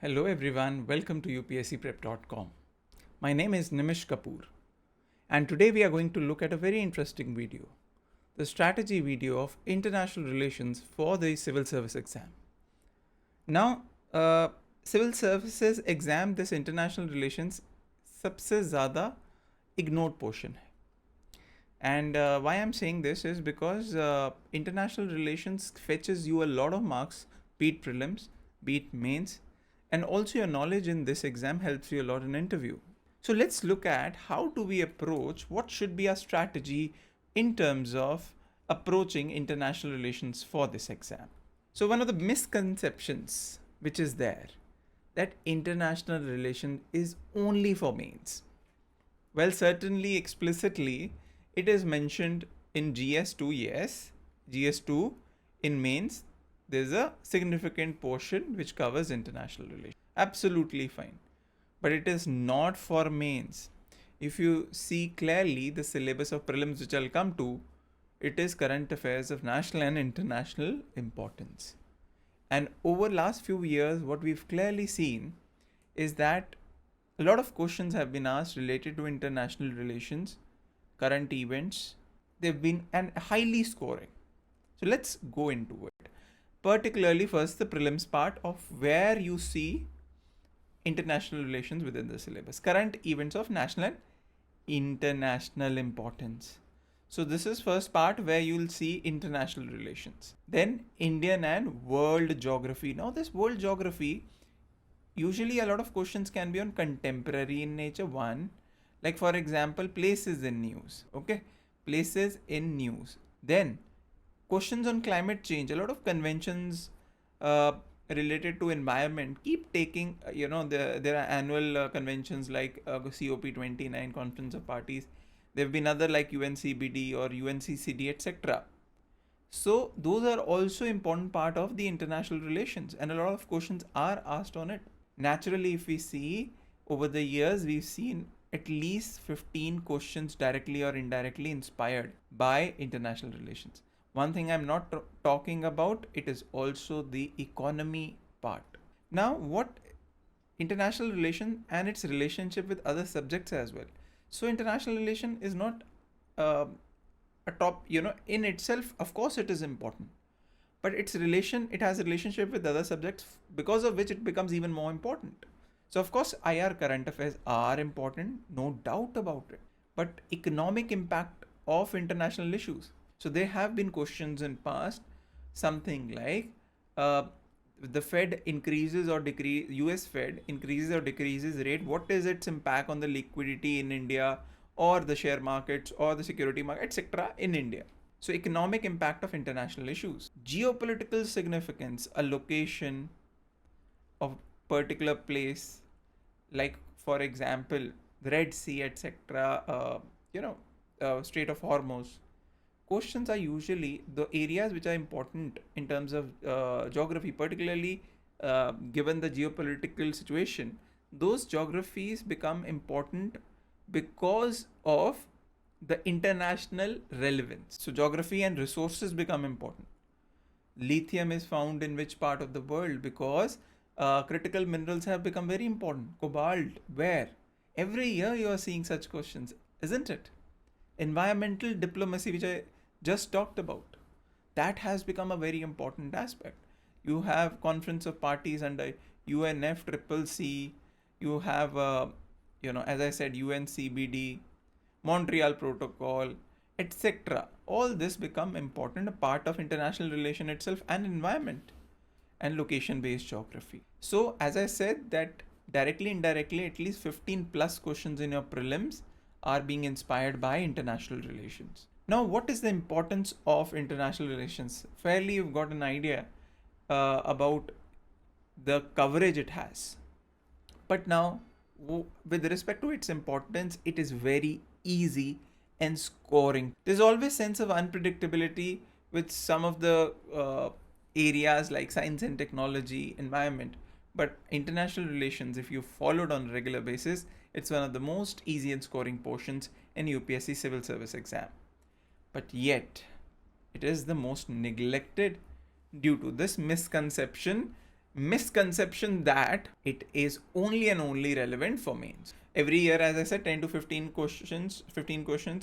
Hello everyone, welcome to UPSCprep.com. My name is Nimish Kapur, and today we are going to look at a very interesting video, the strategy video of international relations for the civil service exam. Now, civil services exam, this international relations सबसे ज़्यादा ignored portion है. And why I'm saying this is because international relations fetches you a lot of marks, be it prelims, be it mains, and also your knowledge in this exam helps you a lot in interview. So let's look at how do we approach, what should be our strategy in terms of approaching international relations for this exam. So one of the misconceptions which is there, that international relation is only for mains. Well, certainly explicitly it is mentioned in GS2, yes, GS2 in mains, there's a significant portion which covers international relations. Absolutely fine. But it is not for mains. If you see clearly the syllabus of prelims, which I'll come to, it is current affairs of national and international importance. And over last few years, what we've clearly seen is that a lot of questions have been asked related to international relations, current events. They've been highly scoring. So let's go into it. Particularly first the prelims part of where you see international relations within the syllabus. Current events of national and international importance. So this is first part where you will see international relations. Then Indian and world geography. Now this world geography, usually a lot of questions can be on contemporary in nature. One, like for example, places in news. Okay, places in news. Then questions on climate change. A lot of conventions related to environment keep taking, there are annual conventions like COP29, Conference of Parties. There have been other like UNCBD or UNCCD, etc. So those are also important part of the international relations, and a lot of questions are asked on it. Naturally, if we see over the years, we've seen at least 15 questions directly or indirectly inspired by international relations. One thing I'm not talking about, it is also the economy part. Now, what international relation and its relationship with other subjects as well. So international relation is not a top, in itself, of course it is important, but it has a relationship with other subjects, because of which it becomes even more important. So of course IR current affairs are important, no doubt about it, but economic impact of international issues. So there have been questions in past, something like the Fed increases or decrease, US Fed increases or decreases rate, what is its impact on the liquidity in India or the share markets or the security market, etc. in India. So economic impact of international issues. Geopolitical significance, a location of particular place, like for example, the Red Sea, etc., Strait of Hormuz. Questions are usually the areas which are important in terms of geography, particularly given the geopolitical situation. Those geographies become important because of the international relevance. So geography and resources become important. Lithium is found in which part of the world? Because critical minerals have become very important. Cobalt, where? Every year you are seeing such questions, isn't it? Environmental diplomacy, which I just talked about, that has become a very important aspect. You have Conference of Parties under UNFCCC, you have, as I said, UNCBD, Montreal Protocol, etc. All this become important, a part of international relation itself, and environment and location-based geography. So as I said, that directly, indirectly, at least 15 plus questions in your prelims are being inspired by international relations. Now, what is the importance of international relations? Fairly, you've got an idea about the coverage it has. But now, with respect to its importance, it is very easy and scoring. There's always sense of unpredictability with some of the areas like science and technology, environment. But international relations, if you followed on a regular basis, it's one of the most easy and scoring portions in UPSC Civil Service Exam. But yet, it is the most neglected due to this misconception misconception that it is only and only relevant for mains. Every year, as I said, 10 to 15 questions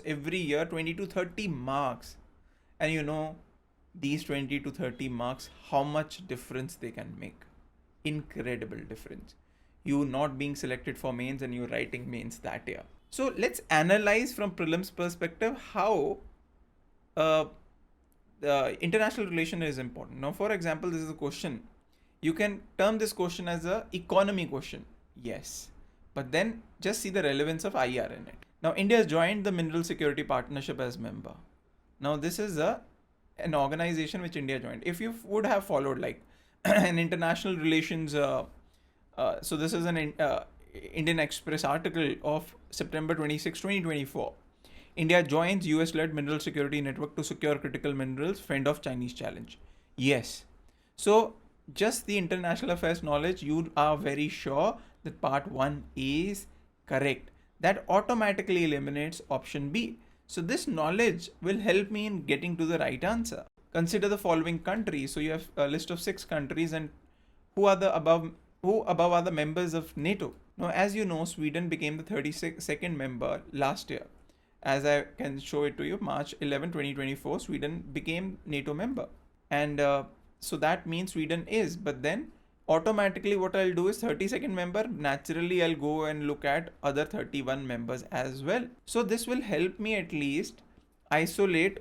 every year, 20 to 30 marks. And you know, these 20 to 30 marks, how much difference they can make. Incredible difference. You not being selected for mains and you writing mains that year. So let's analyze from prelims perspective how the international relation is important. Now, for example, this is a question. You can term this question as a economy question. Yes. But then just see the relevance of IR in it. Now, India has joined the Mineral Security Partnership as member. Now, this is an organization which India joined. If you would have followed like an international relations, so this is an Indian Express article of September 26, 2024. India joins US-led mineral security network to secure critical minerals, fend off Chinese challenge. Yes. So just the international affairs knowledge, you are very sure that part 1 is correct. That automatically eliminates option B. So this knowledge will help me in getting to the right answer. Consider the following countries. So you have a list of 6 countries, and who above are the members of NATO. Now, as you know, Sweden became the 32nd member last year. As I can show it to you, March 11, 2024, Sweden became NATO member. And so that means Sweden is, but then automatically what I'll do is 32nd member, naturally I'll go and look at other 31 members as well. So this will help me at least isolate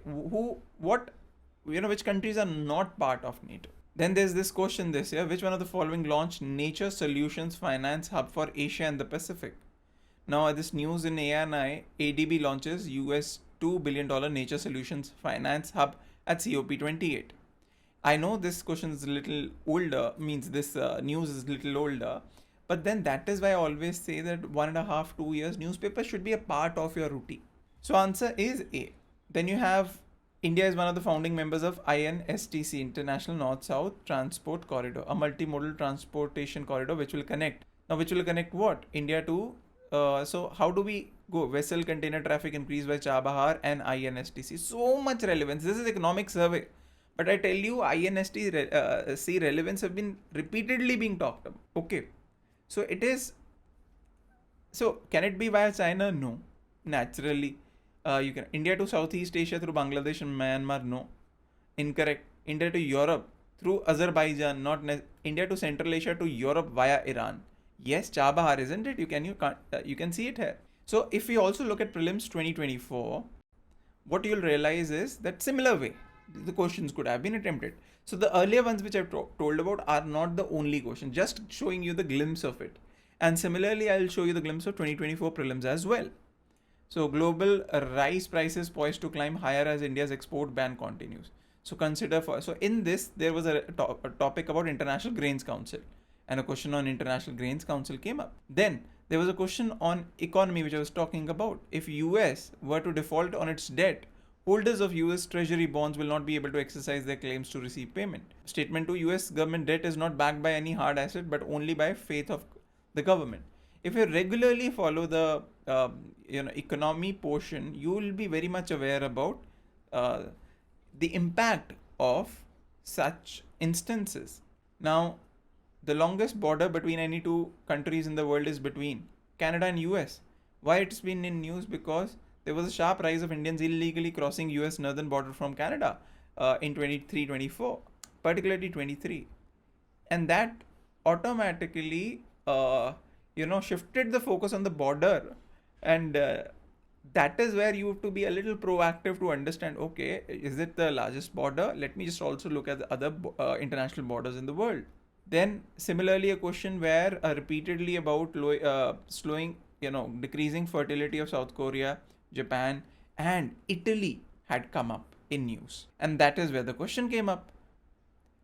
which countries are not part of NATO. Then there's this question this year, which one of the following launched Nature Solutions Finance Hub for Asia and the Pacific? Now, this news in ANI, ADB launches US $2 billion Nature Solutions Finance Hub at COP28. I know this question is a little older, means this news is a little older, but then that is why I always say that 1.5 to 2 years newspaper should be a part of your routine. So answer is A. Then you have India is one of the founding members of INSTC, International North-South Transport Corridor, a multimodal transportation corridor which will connect. Now, which will connect what? India to so how do we go? Vessel container traffic increased by Chabahar and INSTC. So much relevance. This is economic survey. But I tell you, INSTC relevance have been repeatedly being talked about. Okay. So it is. So can it be via China? No. Naturally. You can India to Southeast Asia through Bangladesh and Myanmar? No. Incorrect. India to Europe through Azerbaijan, not India to Central Asia to Europe via Iran. Yes, Chabahar, isn't it? You can see it here. So if we also look at prelims 2024, what you'll realize is that similar way the questions could have been attempted. So the earlier ones which I've told about are not the only question, just showing you the glimpse of it. And similarly, I'll show you the glimpse of 2024 prelims as well. So global rice prices poised to climb higher as India's export ban continues. So so in this, there was a topic about International Grains Council. And a question on International Grains Council came up. Then there was a question on economy which I was talking about. If US were to default on its debt, holders of US Treasury bonds will not be able to exercise their claims to receive payment. Statement 2, US government debt is not backed by any hard asset but only by faith of the government. If you regularly follow the economy portion, you will be very much aware about the impact of such instances. Now, the longest border between any two countries in the world is between Canada and US. Why it's been in news? Because there was a sharp rise of Indians illegally crossing US northern border from Canada in 23-24, particularly 23. And that automatically, shifted the focus on the border. And that is where you have to be a little proactive to understand, okay, is it the largest border? Let me just also look at the other international borders in the world. Then similarly, a question where repeatedly about decreasing fertility of South Korea, Japan, and Italy had come up in news. And that is where the question came up.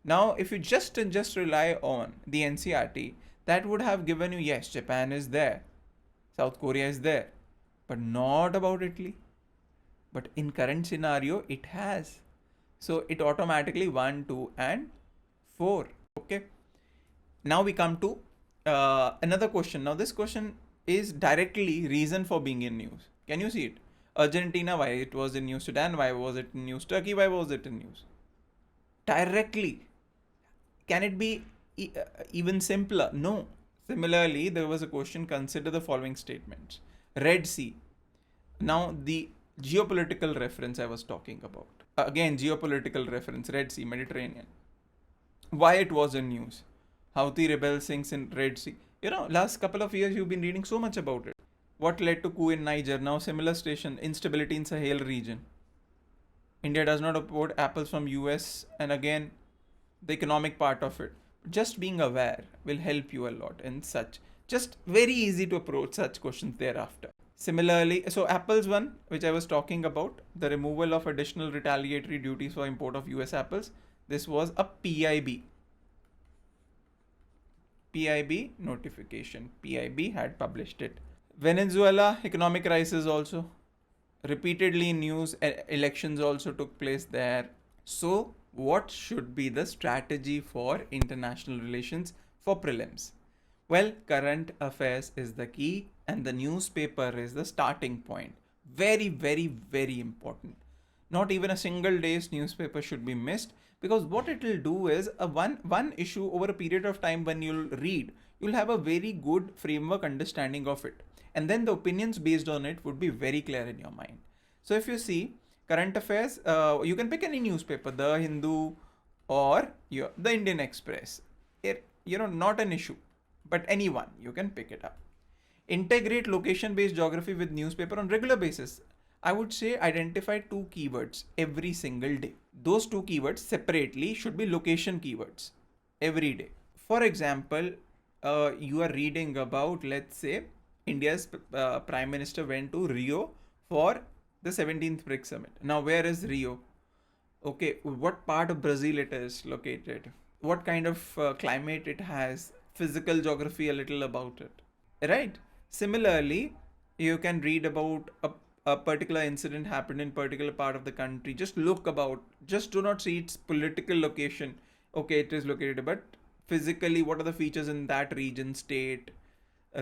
Now, if you just rely on the NCRT, that would have given you, yes, Japan is there, South Korea is there, but not about Italy. But in current scenario, it has. So it automatically 1, 2, and 4. Okay. Now we come to another question. Now this question is directly reason for being in news. Can you see it? Argentina, why it was in news? Sudan, why was it in news? Turkey, why was it in news? Directly. Can it be even simpler. No. Similarly, there was a question, consider the following statements. Red Sea. Now, the geopolitical reference I was talking about. Again, geopolitical reference, Red Sea, Mediterranean. Why it was in news. Houthi rebel sinks in Red Sea. Last couple of years you've been reading so much about it. What led to coup in Niger? Now similar station, instability in Sahel region. India does not import apples from US, and again, the economic part of it. Just being aware will help you a lot in such. Just very easy to approach such questions thereafter. Similarly, so Apple's one, which I was talking about, the removal of additional retaliatory duties for import of US apples. This was a PIB. PIB notification. PIB had published it. Venezuela economic crisis also. Repeatedly in news, elections also took place there. So, what should be the strategy for international relations for prelims? Well, current affairs is the key and the newspaper is the starting point. Very, very, very important. Not even a single day's newspaper should be missed, because what it will do is one issue over a period of time when you'll read, you'll have a very good framework understanding of it. And then the opinions based on it would be very clear in your mind. So if you see current affairs, you can pick any newspaper, the Hindu or the Indian Express. Not an issue, but anyone, you can pick it up. Integrate location-based geography with newspaper on regular basis. I would say identify 2 keywords every single day. Those 2 keywords separately should be location keywords every day. For example, you are reading about, let's say, India's Prime Minister went to Rio for the 17th BRICS Summit. Now, where is Rio? Okay, what part of Brazil it is located? What kind of climate it has? Physical geography, a little about it. Right? Similarly, you can read about a particular incident happened in particular part of the country. Just look about, just do not see its political location. Okay, it is located, but physically, what are the features in that region, state,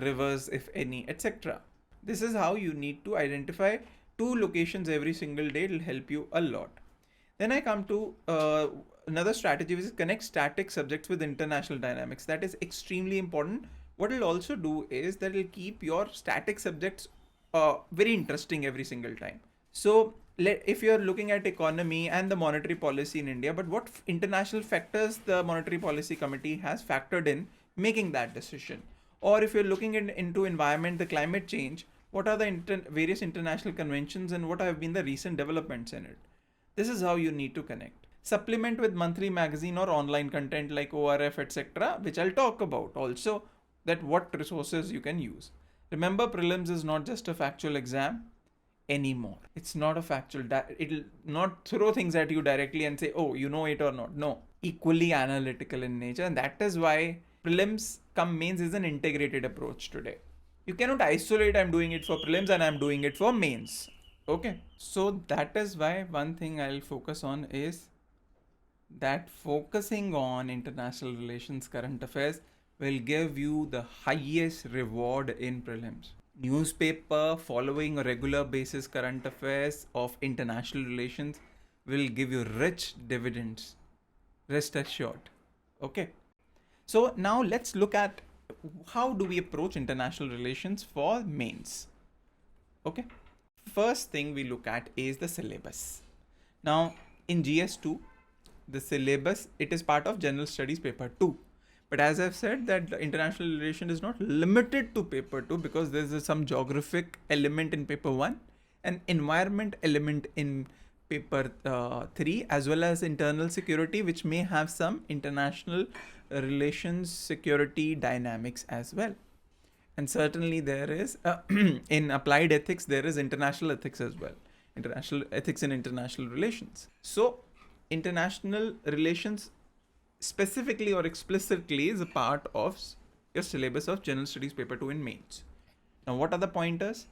rivers, if any, etc. This is how you need to identify 2 locations every single day. It will help you a lot. Then I come to another strategy, which is connect static subjects with international dynamics. That is extremely important. What it will also do is that it will keep your static subjects very interesting every single time. So if you're looking at economy and the monetary policy in India, but what international factors the monetary policy committee has factored in making that decision? Or if you're looking into environment, the climate change, what are the various international conventions and what have been the recent developments in it? This is how you need to connect. Supplement with monthly magazine or online content like ORF, etc., which I'll talk about also, that what resources you can use. Remember, prelims is not just a factual exam anymore. It's not a factual, it'll not throw things at you directly and say, oh, you know it or not. No, equally analytical in nature, and that is why prelims come mains is an integrated approach today. You cannot isolate, I'm doing it for prelims and I'm doing it for mains. Okay, so that is why one thing I'll focus on is that focusing on international relations, current affairs will give you the highest reward in prelims. Newspaper following a regular basis current affairs of international relations will give you rich dividends. Rest assured. Okay. So now let's look at how do we approach international relations for mains. Okay. First thing we look at is the syllabus. Now in GS2, the syllabus, it is part of General Studies paper 2. But as I've said, that the international relation is not limited to paper 2, because there's some geographic element in paper 1, an environment element in paper 3, as well as internal security, which may have some international relations security dynamics as well. And certainly there is, in applied ethics, there is international ethics as well. International ethics in international relations. So international relations specifically or explicitly is a part of your syllabus of General Studies paper 2 in mains. Now what are the pointers?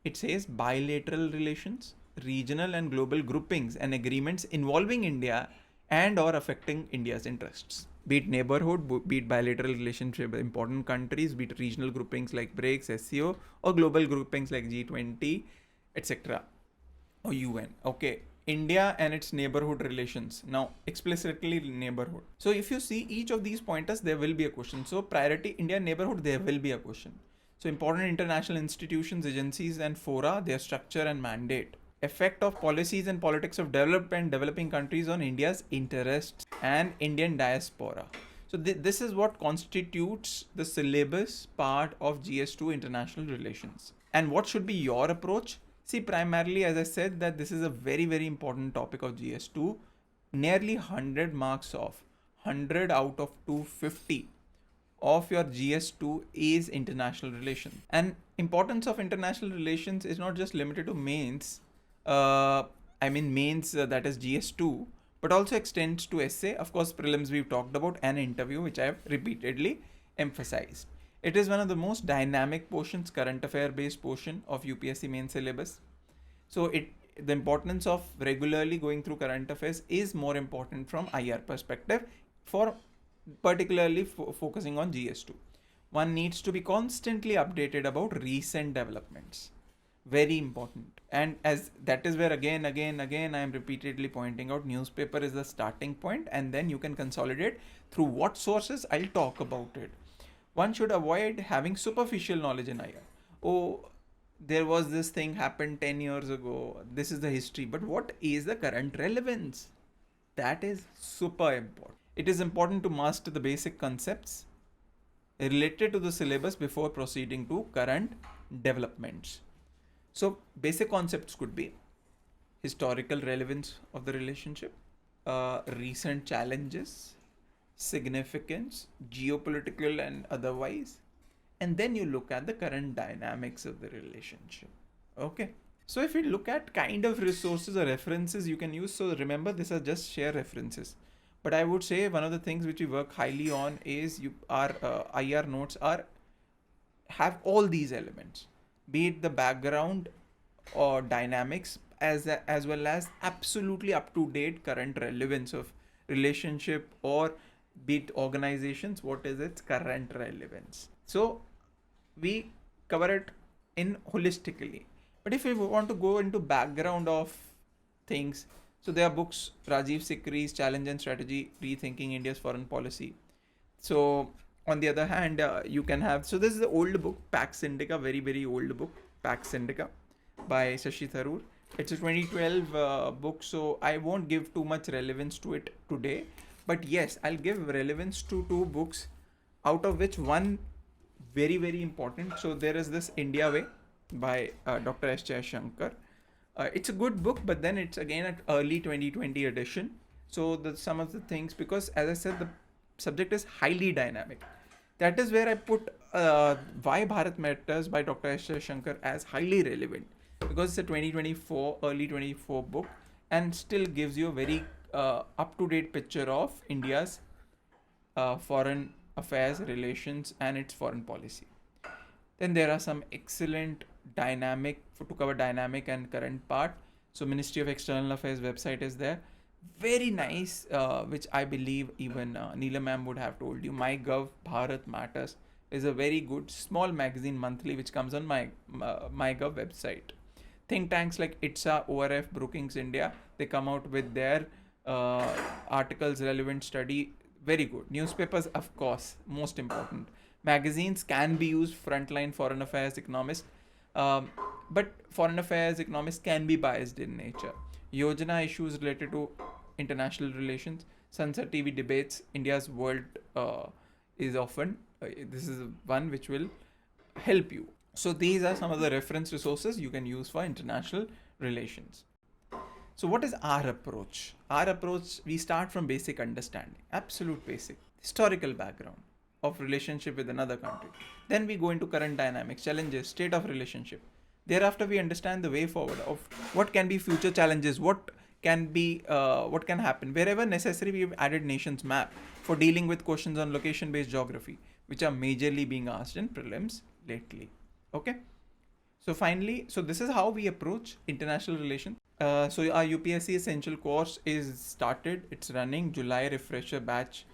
It says bilateral relations, regional and global groupings and agreements involving India and or affecting India's interests. Be it neighborhood, be it bilateral relationship with important countries, be it regional groupings like BRICS, SCO, or global groupings like G20, etc. or UN. Okay. India and its neighborhood relations. Now, explicitly neighborhood. So if you see each of these pointers, there will be a question. So priority India neighborhood, there will be a question. So important international institutions, agencies and fora, their structure and mandate. Effect of policies and politics of developed and developing countries on India's interests and Indian diaspora. So this is what constitutes the syllabus part of GS2 international relations. And what should be your approach? See, primarily, as I said, that this is a very, very important topic of GS2. Nearly 100 marks off, 100 out of 250 of your GS2 is international relations. And importance of international relations is not just limited to mains. Mains, that is GS2, but also extends to essay. Of course, prelims we've talked about, and interview, which I have repeatedly emphasized. It is one of the most dynamic portions, current affair based portion of UPSC main syllabus. So the importance of regularly going through current affairs is more important from IR perspective, for particularly focusing on GS2. One needs to be constantly updated about recent developments. Very important. And as that is where again I am repeatedly pointing out, newspaper is the starting point, and then you can consolidate through what sources. I'll talk about it. One should avoid having superficial knowledge in IR. Oh, there was this thing happened 10 years ago. This is the history. But what is the current relevance? That is super important. It is important to master the basic concepts related to the syllabus before proceeding to current developments. So basic concepts could be historical relevance of the relationship, recent challenges, significance, geopolitical and otherwise, and then you look at the current dynamics of the relationship. Okay. So if you look at kind of resources or references you can use, so remember these are just share references. But I would say one of the things which we work highly on is our IR notes have all these elements, be it the background or dynamics as well as absolutely up to date current relevance of relationship, or be it organizations, what is its current relevance. So we cover it in holistically. But if we want to go into background of things, so there are books, Rajiv Sikri's Challenge and Strategy, Rethinking India's Foreign Policy. So on the other hand, you can have, so this is the old book, Pax Indica, very, very old book, Pax Indica by Shashi Tharoor. It's a 2012 book, so I won't give too much relevance to it today. But yes, I'll give relevance to two books, out of which one very, very important. So there is this India Way by Dr. S. Shankar. It's a good book, but then it's again an early 2020 edition. So some of the things, because as I said, the subject is highly dynamic. That is where I put Why Bharat Matters by Dr. S. Shankar as highly relevant, because it's a 2024, early 24 book, and still gives you a very up-to-date picture of India's foreign affairs, relations, and its foreign policy. Then there are some excellent to cover dynamic and current part. So Ministry of External Affairs website is there. Very nice, which I believe even Neela ma'am would have told you. MyGov Bharat Matters is a very good small magazine monthly which comes on MyGov website. Think tanks like ITSA, ORF, Brookings India, they come out with their articles, relevant study, very good. Newspapers, of course, most important. Magazines can be used, Frontline, Foreign Affairs, Economist, but Foreign Affairs, Economist can be biased in nature. Yojana issues related to international relations, Sansad TV debates, India's world is often, this is one which will help you. So these are some of the reference resources you can use for international relations. So what is our approach? Our approach, we start from basic understanding, absolute basic, historical background of relationship with another country. Then we go into current dynamics, challenges, state of relationship. Thereafter, we understand the way forward of what can be future challenges, what can happen. Wherever necessary, we've added nations map for dealing with questions on location-based geography, which are majorly being asked in prelims lately. Okay. So finally, so this is how we approach international relations. So our UPSC Essential course is started. It's running. July refresher batch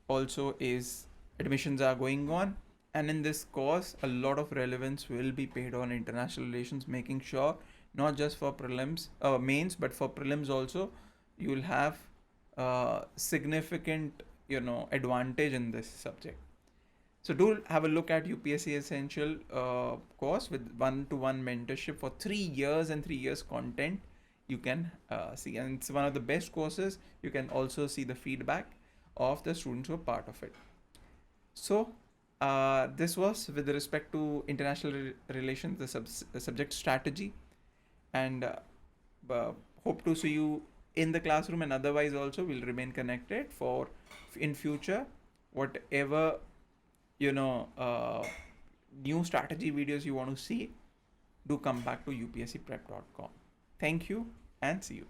also is, admissions are going on. And in this course, a lot of relevance will be paid on international relations, making sure not just for prelims, mains, but for prelims also. You will have significant, advantage in this subject. So do have a look at UPSC Essential course with one-to-one mentorship for 3 years and 3 years content. You can see, and it's one of the best courses. You can also see the feedback of the students who are part of it. So this was with respect to international relations, the subject strategy, and hope to see you in the classroom, and otherwise also we'll remain connected for in future whatever new strategy videos you want to see. Do come back to upscprep.com. Thank you and see you.